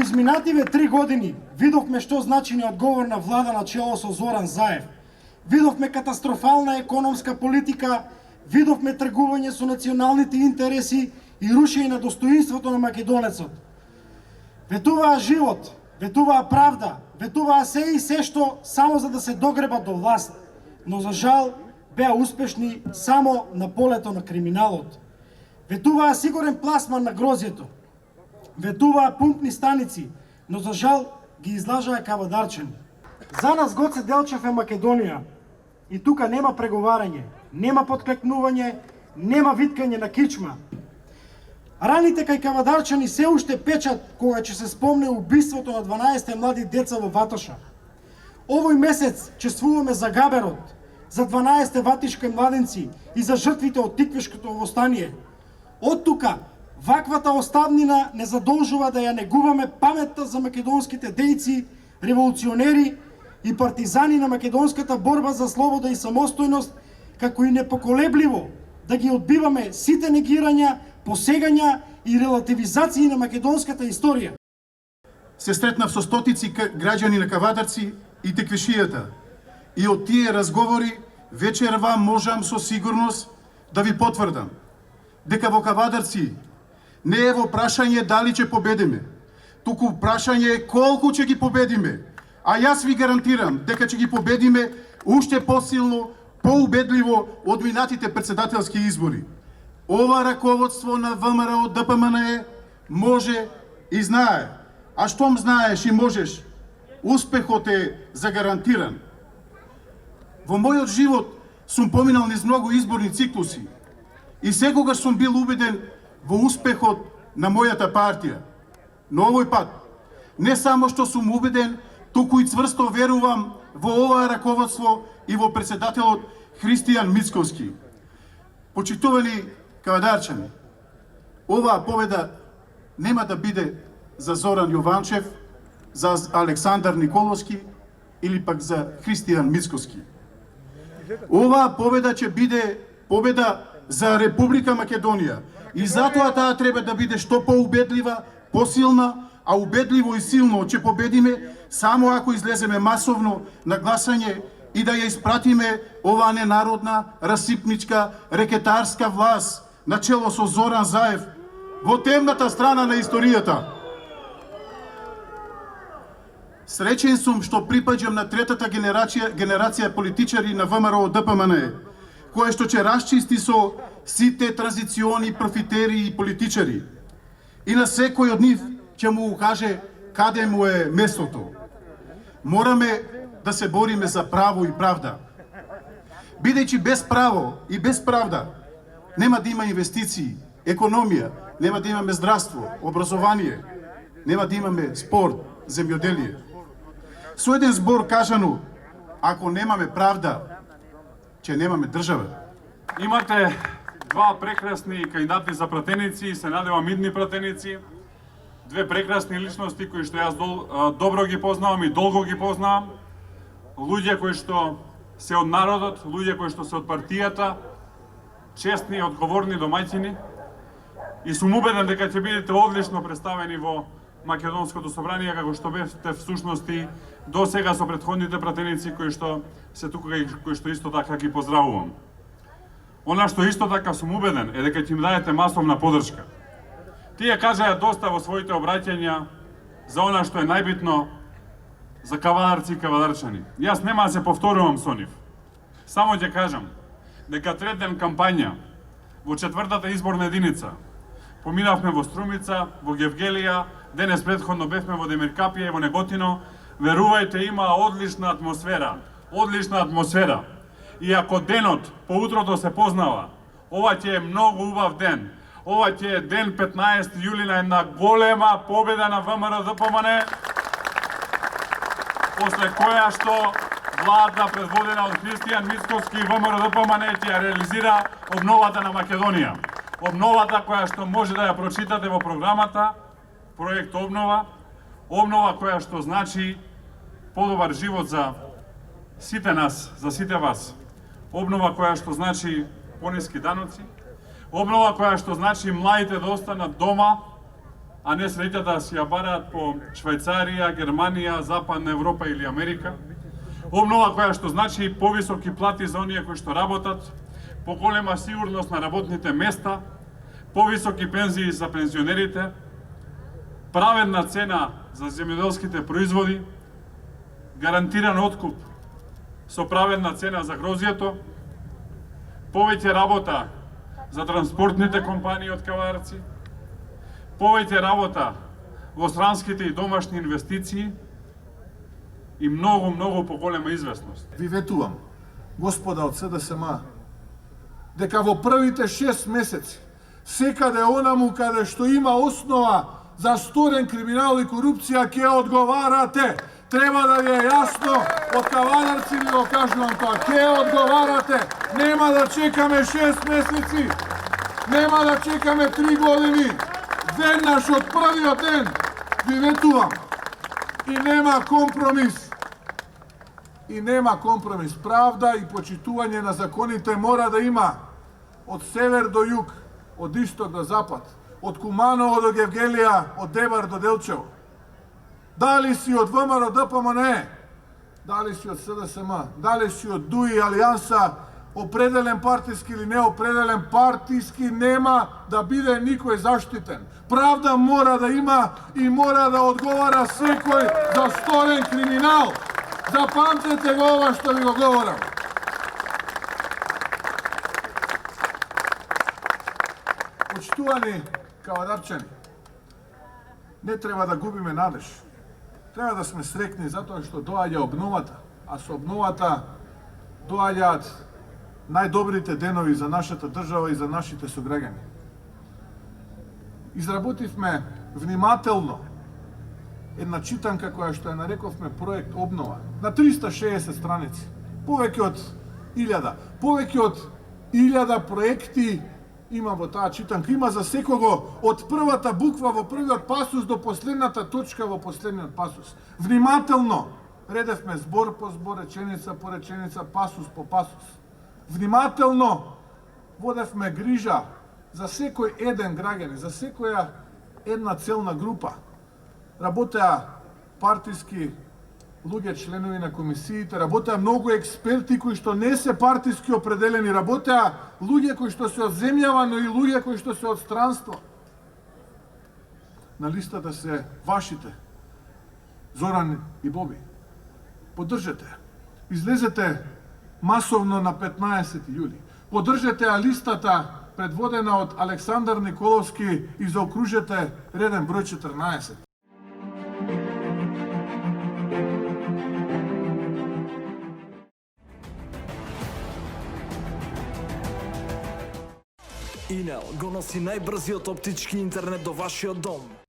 Во изминативе 3 години видовме што значи неодговорна влада на чело со Зоран Заев. Видовме катастрофална економска политика, видовме тргување со националните интереси и рушење на достоинството на македонецот. Ветуваа живот, ветуваа правда, ветуваа се и се што само за да се догребат до власт, но за жал беа успешни само на полето на криминалот. Ветуваа сигурен пласман на грозјето, ветуваа пумпни станици, но за жал ги излажаа кавадарчени. За нас Гоце Делчев е Македонија и тука нема преговарање, нема подклекнување, нема виткање на кичма. Раните кај кавадарчани се уште печат кога ќе се спомне убиството на 12 млади деца во Ватоша. Овој месец чествуваме за Габерот, за 12 ватишки младенци и за жртвите од Тиквешкото востание. Од тука, ваквата оставнина не задолжува да ја негуваме паметта за македонските дејци, револуционери и партизани на македонската борба за слобода и самостојност, како и непоколебливо да ги одбиваме сите негирања, посегања и релативизации на македонската историја. Се сретнав со стотици граѓани на Кавадарци и Теквешијата и од тие разговори вечерва можам со сигурност да ви потврдам дека во Кавадарци не е во прашање дали ќе победиме, туку прашање е колку ќе ги победиме, а јас ви гарантирам дека ќе ги победиме уште посилно, поубедливо од минатите претседателски избори. Ова раководство на ВМРО ДПМНЕ може и знае, а штом знаеш и можеш, успехот е загарантиран. Во мојот живот сум поминал низ многу изборни циклуси и секогаш сум бил убеден во успехот на мојата партија. Но овој пат, не само што сум убеден, туку и цврсто верувам во ова раководство и во претседателот Христијан Мицковски. Почитувани кавадарчани, оваа победа нема да биде за Зоран Јованчев, за Александар Николовски или пак за Христијан Мицковски. Оваа победа ќе биде победа за Република Македонија и затоа таа треба да биде што поубедлива, посилна, а убедливо и силно ќе победиме само ако излеземе масовно на гласање и да ја испратиме оваа ненародна, расипничка, рекетарска власт начело со Зоран Заев во темната страна на историјата. Среќен сум што припаѓам на третата генерација политичари на ВМРО ДПМНЕ, која што ќе расчисти со сите транзициони профитери и политичари. И на секој од нив ќе му укаже каде му е местото. Мораме да се бориме за право и правда. Бидејќи без право и без правда нема да има инвестиции, економија, нема да имаме здравство, образование, нема да имаме спорт, земјоделие. Со еден збор кажано, ако немаме правда, ќе немаме држава. Имате два прекрасни кандидати за пратеници и се надевам идни пратеници. Две прекрасни личности кои што јас добро ги познавам и долго ги познавам. Луѓе кои што се од народот, луѓе кои што се од партијата, честни и одговорни домаќини. И сум убеден дека ќе бидете одлично представени во Македонското собрание, како што бевте всушност и до сега со претходните пратеници кои што се тука и кои што исто така ги поздравувам. Она што исто така сум убеден е дека ќе им дадете масовна поддршка. Тие кажаа доста во своите обраќања за она што е најбитно за кавадарци и кавадарчани. Јас нема да се повторувам со нив. Само ќе кажам дека трет ден кампања во четвртата изборна единица поминавме во Струмица, во Гевгелија, денес претходно бевме во Демиркапија и во Неготино. Верувајте, има одлична атмосфера. Одлична атмосфера. И ако денот по утрото се познава, ова ќе е многу убав ден. Ова ќе е ден 15 јули на една голема победа на ВМРО ДПМНЕ, после која што влада предводена од Христијан Мицковски и ВМРО ДПМНЕ ќе ја реализира обновата на Македонија. Обновата која што може да ја прочитате во програмата, проект Обнова, обнова која што значи подобар живот за сите нас, за сите вас. Обнова која што значи пониски даноци, обнова која што значи младите да останат дома а не среќата да си ја бараат по Швајцарија, Германија, Западна Европа или Америка. Обнова која што значи повисоки плати за оние кои што работат, поголема сигурност на работните места, повисоки пензии за пензионерите, праведна цена за земјоделските производи, гарантиран откуп со праведна цена за грозјето, повеќе работа за транспортните компании од кавадарци, повеќе работа во странските и домашни инвестиции и многу поголема известност. Ви ветувам, господа од СДСМ, дека во првите 6 месеци, секаде онаму каде што има основа за сторен криминал и корупција, ќе одговарате. Треба да ви е јасно, од кавадарци ви го кажувам тоа, ќе одговарате. Нема да чекаме 6 месеци, нема да чекаме 3 години. Веднаш од првиот ден ви ветувам. И нема компромис. И нема компромис. Правда и почитување на законите мора да има од север до југ, од исток до запад, од Куманово до Гевгелија, од Дебар до Делчево. Дали си од ВМРО ДПМНЕ, дали си од СДСМ, дали си од ДУИ Алијанса, определен партиски или неопределен партиски, нема да биде никој заштитен. Правда мора да има и мора да одговара секој за сторен криминал. Запамтете го ова што ви го говорам. Почитувани кавадарчани, не треба да губиме надеж. Треба да сме срекни затоа што доаѓа обновата, а со обновата доаѓаат најдобрите денови за нашата држава и за нашите сограѓани. Изработивме внимателно една читанка која што ја нарековме проект обнова на 360 страници. Повеќе од 1000 проекти има во таа читанка. Има за секого од првата буква во првиот пасус до последната точка во последниот пасус. Внимателно редевме збор по збор, реченица по реченица, пасус по пасус. Внимателно водевме грижа за секој еден граѓанин, за секоја една целна група. Работеа партиски луѓе, членови на комисиите, работеа многу експерти кои што не се партиски определени, работеа луѓе кои што се од земјава, но и луѓе кои што се од странство. На листата се вашите, Зоран и Боби. Поддржете. Излезете масовно на 15 јули. Поддржете листата предводена од Александар Николовски и заокружете реден број 14. Инел го носи најбрзиот оптички интернет до вашиот дом.